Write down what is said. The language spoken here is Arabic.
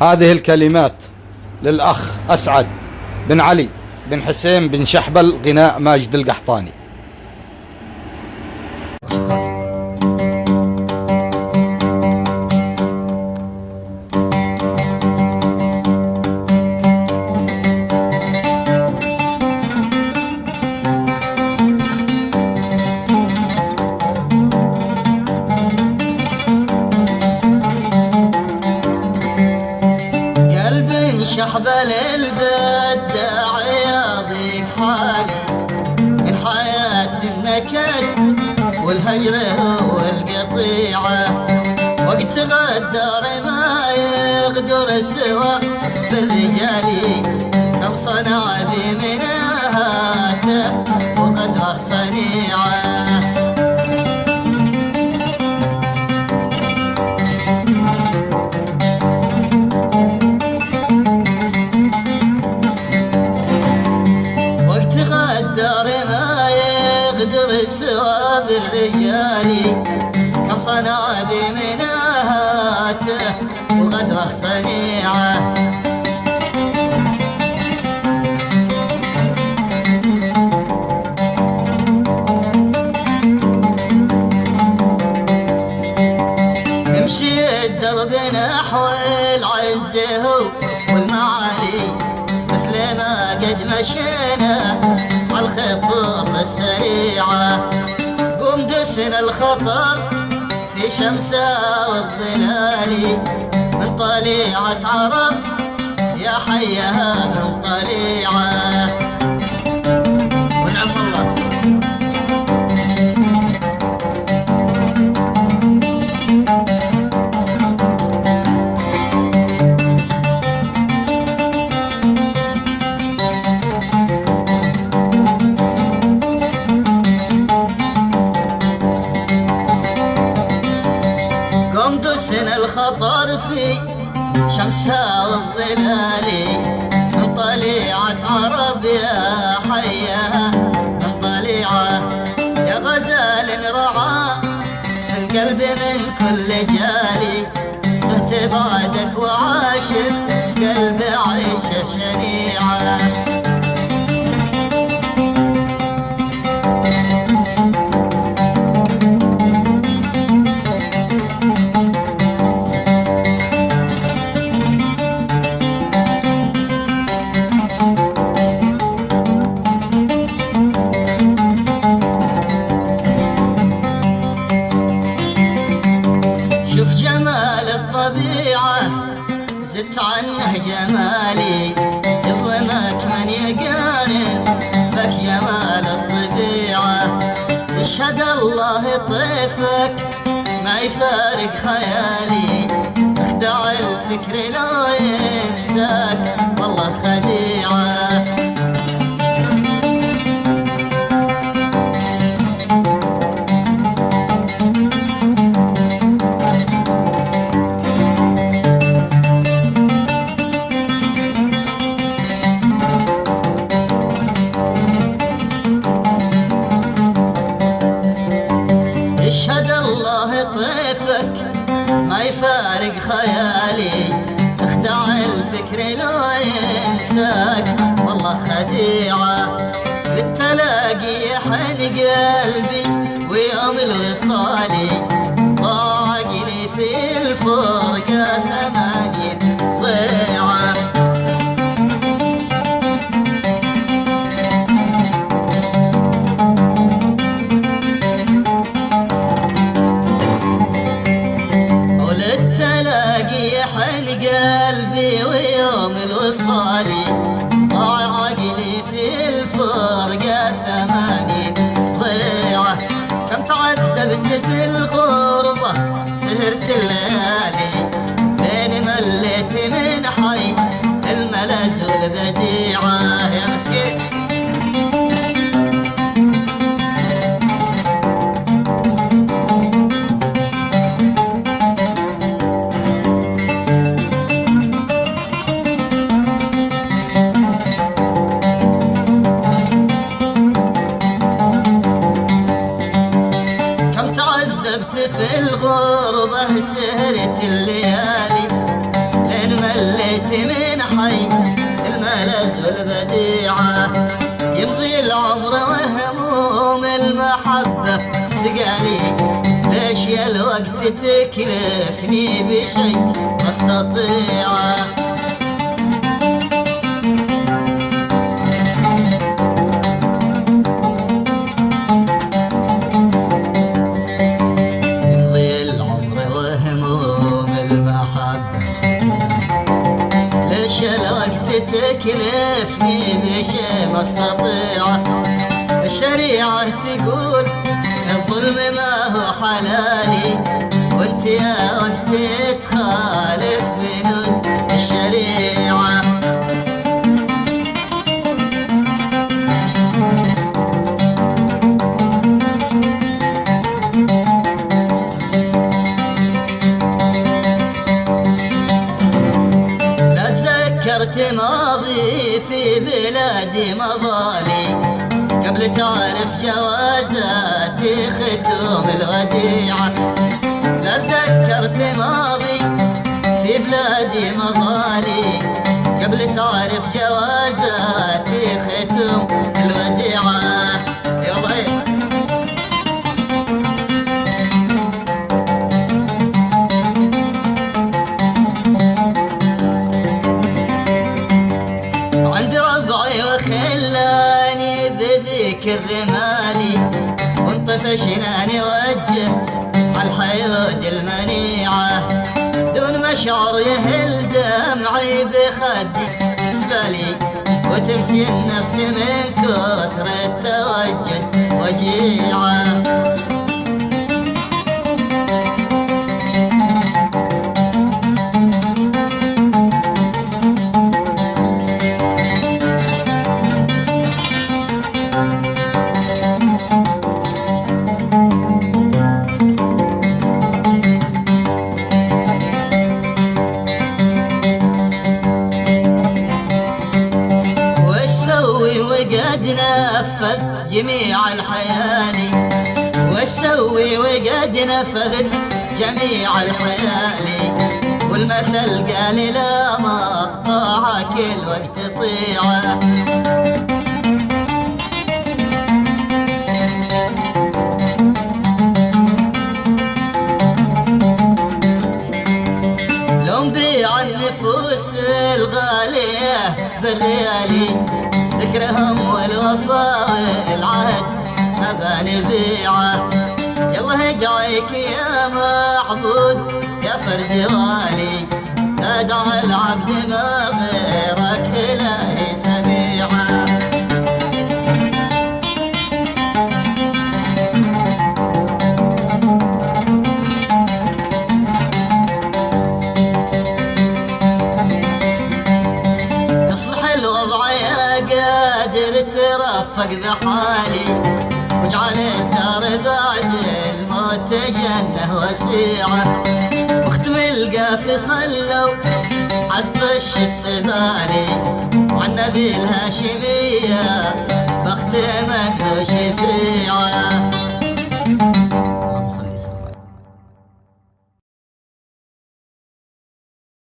هذه الكلمات للأخ أسعد بن علي بن حسين بن شحبل، غناء ماجد القحطاني. شحبل البدع يضيق حاله من حياة النكد والهجر والقطيعة، وقت غدر ما يقدر سوى بالرجال، كم صنع بمناهاته وقدره صنيعه. سوى بالرجال كم صنع بمناهاته وغدره صنيعه. يمشي الدرب نحو العزه والمعالي مثل ما قد مشينا عالخطوط السريعة، قوم دسنا الخطر في شمسه والظلال من طليعة عرب يا حيها من طليعة. ونعم الله. دسنا الخطر في شمسها والظلال من طليعة عرب يا حيها من طليعة، يا غزال رعى في القلب من كل جالي، رحت بعدك وعاش القلب عيشة شنيعة. شوف جمال الطبيعة زدت عنه جمالي، يظلمك من يقارن بك جمال الطبيعة، يشهد الله طيفك ما يفارق خيالي، اخدع الفكر لا ينساك والله خديعة. يشهد الله طيفك ما يفارق خيالي، اخدع الفكر لا ينساك والله خديعة. للتلاقي يحن قلبي ويوم الوصالي، ضاق لي في الفرقة 80 ضيعة. يحن قلبي ويوم الوصالي، ضاع عقلي في الفرقة 80 ضيعة. كم تعذبت في الغربة سهرت الليالي، بين مليت من حي الملز والبديعة. يا مسكين في الغربة سهرت الليالي لين انت من حي الملز والبديعة، يمضي العمر وهموم المحبة ثقالي، ليش يا الوقت تكلفني بشي ما استطيعه. يمضي العمر وهموم المحبة، ليش الوقت تكلفني بشي ما استطيعه. الشريعة تقول الظلم ما هو حلالي، وانت تخالف بنود الشريعة. لا تذكرت ماضي في بلادي مظالي، قبل تعرف جوازاتي ختوم الوديعة. لا تذكرت ماضي في بلادي مظالي، قبل تعرف جوازاتي ختوم الوديعة. يلا عند ربعي وخلاني بذيك الرمالي، وانطفشنا نوجه عالحيود المنيعة، دون مشعر يهل دمعي بخدي سبالي، وتمسي النفس من كثر التوجه وجيعة. وقد نفذت جميع الحيالي، واسوي وقد نفذت جميع الحيالي، والمثل قال لا ما طاع كل وقت طيعه. لو نبيع النفوس الغالية بالريالي، ذكرهم والوفاء والعهد ما بنبيعه. يلا ادعيك يا معبود يا فرد والي، ادعى العبد ما غيرك الهي سميعه. ترفق بحالي، واجعل الدار بعد الموت جنة وسيعة، واختم القافي صلوا عطش السبالي، وعالنبي الهاشمية بختم انه شفيعة.